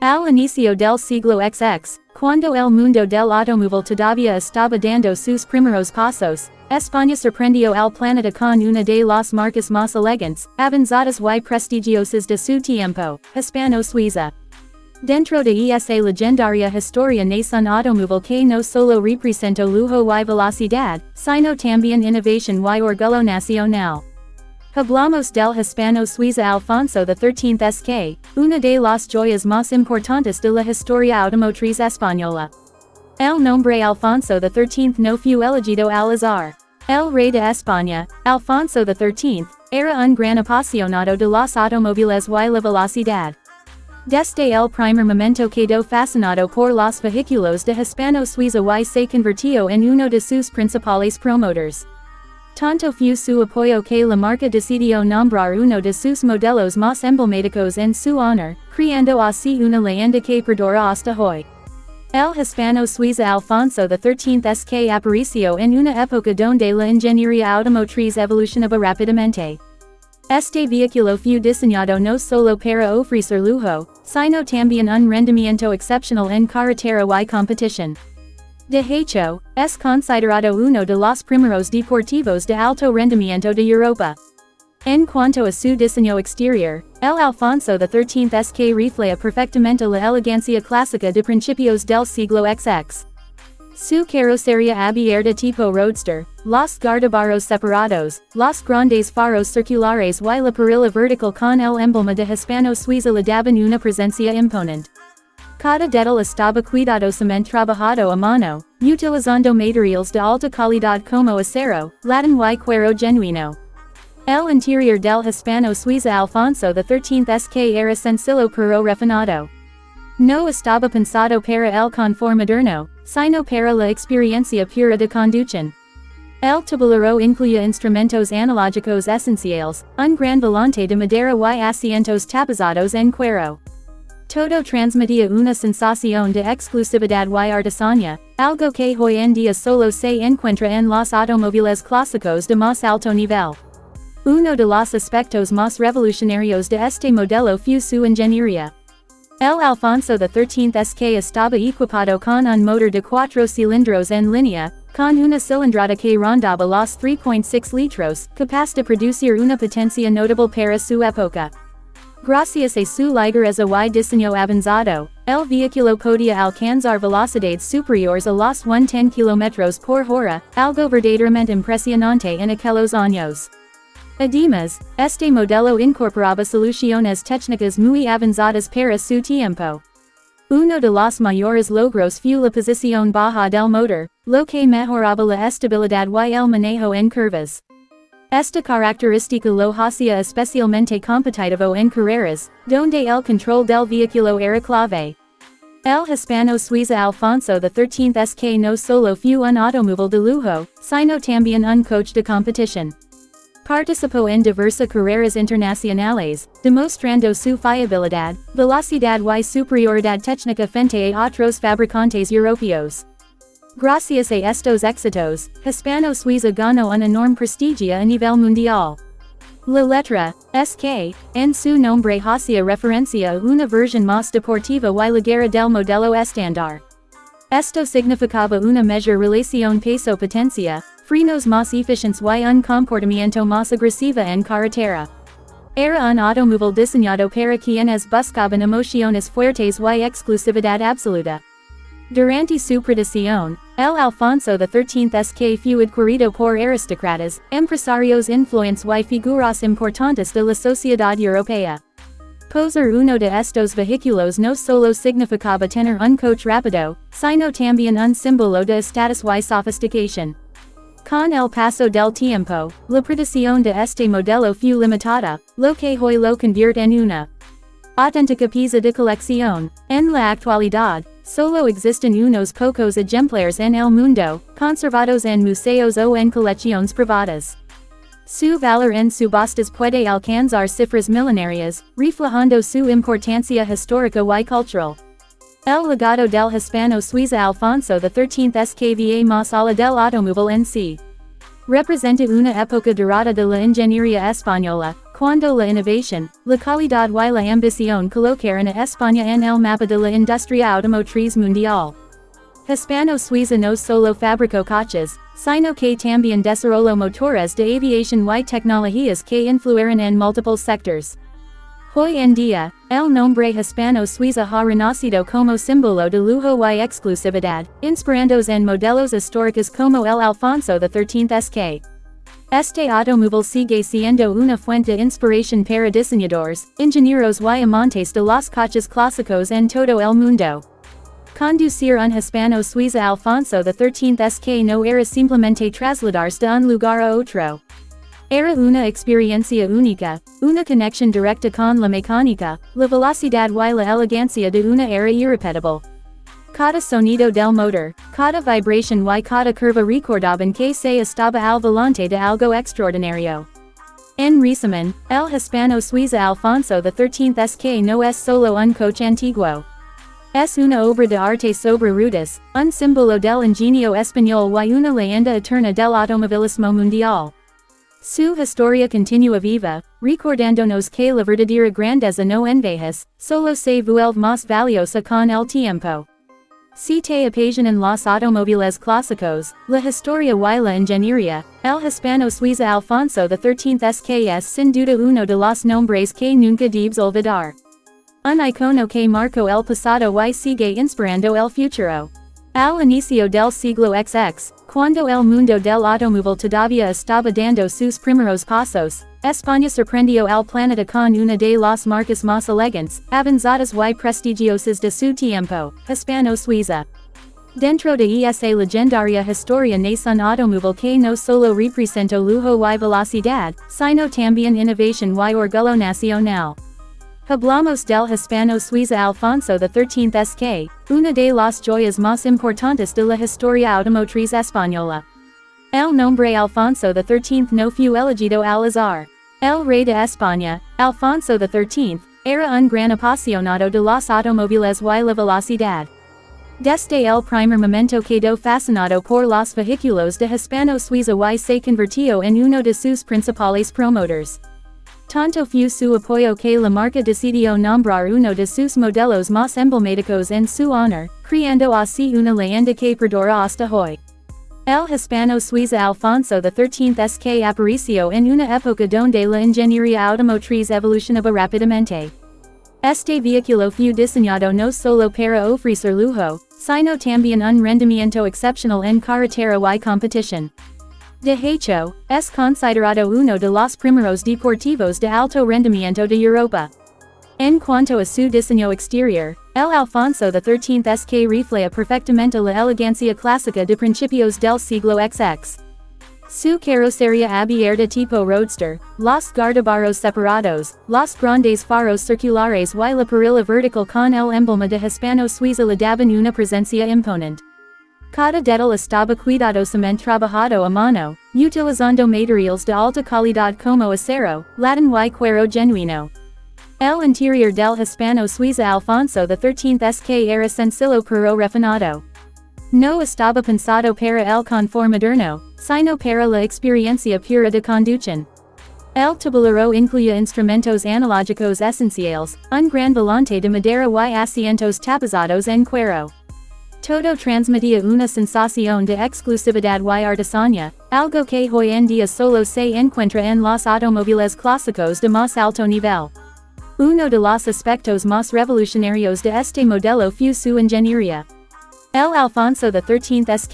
Al inicio del siglo XX, cuando el mundo del automóvil todavía estaba dando sus primeros pasos, España sorprendió al planeta con una de las marcas más elegantes, avanzadas y prestigiosas de su tiempo, Hispano-Suiza. Dentro de esa legendaria historia nace un automóvil que no solo representó lujo y velocidad, sino también innovación y orgullo nacional. Hablamos del Hispano-Suiza Alfonso XIII SK, una de las joyas más importantes de la historia automotriz española. El nombre Alfonso XIII no fue elegido al azar. El rey de España, Alfonso XIII, era un gran apasionado de los automóviles y la velocidad. Desde el primer momento quedó fascinado por los vehículos de Hispano-Suiza y se convirtió en uno de sus principales promotores. Tanto fue su apoyo que la marca decidió nombrar uno de sus modelos más emblemáticos en su honor, creando así una leyenda que perdura hasta hoy. El Hispano-Suiza Alfonso XIII SK apareció en una época donde la ingeniería automotriz evolucionaba rápidamente. Este vehículo fue diseñado no solo para ofrecer lujo, sino también un rendimiento excepcional en carretera y competición. De hecho, es considerado uno de los primeros deportivos de alto rendimiento de Europa. En cuanto a su diseño exterior, el Alfonso XIII SK refleja perfectamente la elegancia clásica de principios del siglo XX. Su carrocería abierta tipo roadster, los guardabarros separados, los grandes faros circulares y la parrilla vertical con el emblema de Hispano-Suiza le daban una presencia imponente. Cada detalle estaba cuidadosamente trabajado a mano, utilizando materiales de alta calidad como acero, latón y cuero genuino. El interior del Hispano-Suiza Alfonso XIII SK era sencillo pero refinado. No estaba pensado para el confort moderno, sino para la experiencia pura de conducción. El tablero incluía instrumentos analógicos esenciales, un gran volante de madera y asientos tapizados en cuero. Todo transmitía una sensación de exclusividad y artesanía, algo que hoy en día solo se encuentra en los automóviles clásicos de más alto nivel. Uno de los aspectos más revolucionarios de este modelo fue su ingeniería. El Alfonso XIII SK estaba equipado con un motor de 4 cilindros en línea, con una cilindrada que rondaba los 3.6 litros, capaz de producir una potencia notable para su época. Gracias a su ligereza y diseño avanzado, el vehículo podía alcanzar velocidades superiores a los 110 km por hora, algo verdaderamente impresionante en aquellos años. Además, este modelo incorporaba soluciones técnicas muy avanzadas para su tiempo. Uno de los mayores logros fue la posición baja del motor, lo que mejoraba la estabilidad y el manejo en curvas. Esta característica lo hacía especialmente competitivo en carreras, donde el control del vehículo era clave. El Hispano-Suiza Alfonso XIII SK no solo fue un automóvil de lujo, sino también un coche de competición. Participó en diversas carreras internacionales, demostrando su fiabilidad, velocidad y superioridad técnica frente a otros fabricantes europeos. Gracias a estos éxitos, Hispano-Suiza ganó un enorme prestigio a nivel mundial. La letra SK en su nombre hacía referencia a una versión más deportiva y ligera del modelo estándar. Esto significaba una mejor relación peso-potencia, frenos más eficientes y un comportamiento más agresivo en carretera. Era un automóvil diseñado para quienes buscaban emociones fuertes y exclusividad absoluta. Durante su producción, el Alfonso XIII SK fue adquirido por aristócratas, empresarios influyentes y figuras importantes de la sociedad europea. Poseer uno de estos vehículos no solo significaba tener un coche rápido, sino también un símbolo de estatus y sofisticación. Con el paso del tiempo, la producción de este modelo fue limitada, lo que hoy lo convierte en una auténtica pieza de colección. En la actualidad, solo existen unos pocos ejemplares en el mundo, conservados en museos o en colecciones privadas. Su valor en subastas puede alcanzar cifras millonarias, reflejando su importancia histórica y cultural. El legado del Hispano-Suiza Alfonso XIII SK va más allá del automóvil en sí. Representa una época dorada de la ingeniería española, Cuando la innovación, la calidad y la ambición colocaron a España en el mapa de la industria automotriz mundial. Hispano-Suiza no solo fabricó coches, sino que también desarrolló motores de aviación y tecnologías que influyeron en múltiples sectores. Hoy en día, el nombre Hispano-Suiza ha renacido como símbolo de lujo y exclusividad, inspirándose en modelos históricos como el Alfonso XIII SK. Este automóvil sigue siendo una fuente de inspiración para diseñadores, ingenieros y amantes de los coches clásicos en todo el mundo. Conducir un Hispano-Suiza Alfonso XIII SK no era simplemente trasladarse de un lugar a otro. Era una experiencia única, una conexión directa con la mecánica, la velocidad y la elegancia de una era irrepetible. Cada sonido del motor, cada vibración y cada curva recordaban que se estaba al volante de algo extraordinario. En resumen, el Hispano-Suiza Alfonso XIII SK no es solo un coche antiguo. Es una obra de arte sobre rutas, un símbolo del ingenio español y una leyenda eterna del automovilismo mundial. Su historia continúa viva, recordándonos que la verdadera grandeza no envejece, solo se vuelve más valiosa con el tiempo. Si te apasionan los automóviles clásicos, la historia y la ingeniería, el Hispano-Suiza Alfonso XIII SK es sin duda uno de los nombres que nunca debes olvidar. Un icono que marcó el pasado y sigue inspirando el futuro. Al inicio del siglo XX, cuando el mundo del automóvil todavía estaba dando sus primeros pasos, España sorprendió al planeta con una de las marcas más elegantes, avanzadas y prestigiosas de su tiempo, Hispano-Suiza. Dentro de esa legendaria historia nace un automóvil que no solo representó lujo y velocidad, sino también innovación y orgullo nacional. Hablamos del Hispano-Suiza Alfonso XIII SK, una de las joyas más importantes de la historia automotriz española. El nombre Alfonso XIII no fue elegido al azar. El rey de España, Alfonso XIII, era un gran apasionado de los automóviles y la velocidad. Desde el primer momento quedó fascinado por los vehículos de Hispano-Suiza y se convirtió en uno de sus principales promotores. Tanto fue su apoyo que la marca decidió nombrar uno de sus modelos más emblemáticos en su honor, creando así una leyenda que perdura hasta hoy. El Hispano-Suiza Alfonso XIII SK apareció en una época donde la ingeniería automotriz evolucionaba rápidamente. Este vehículo fue diseñado no solo para ofrecer lujo, sino también un rendimiento excepcional en carretera y competición. De hecho, es considerado uno de los primeros deportivos de alto rendimiento de Europa. En cuanto a su diseño exterior, el Alfonso XIII SK refleja perfectamente la elegancia clásica de principios del siglo XX. Su carrocería abierta tipo roadster, los guardabarros separados, los grandes faros circulares y la parrilla vertical con el emblema de Hispano-Suiza le daban una presencia imponente. Cada detalle estaba cuidadosamente trabajado a mano, utilizando materiales de alta calidad como acero, latón y cuero genuino. El interior del Hispano-Suiza Alfonso XIII SK era sencillo pero refinado. No estaba pensado para el confort moderno, sino para la experiencia pura de conducción. El tablero incluía instrumentos analógicos esenciales, un gran volante de madera y asientos tapizados en cuero. Todo transmitía una sensación de exclusividad y artesanía, algo que hoy en día solo se encuentra en los automóviles clásicos de más alto nivel. Uno de los aspectos más revolucionarios de este modelo fue su ingeniería. El Alfonso XIII SK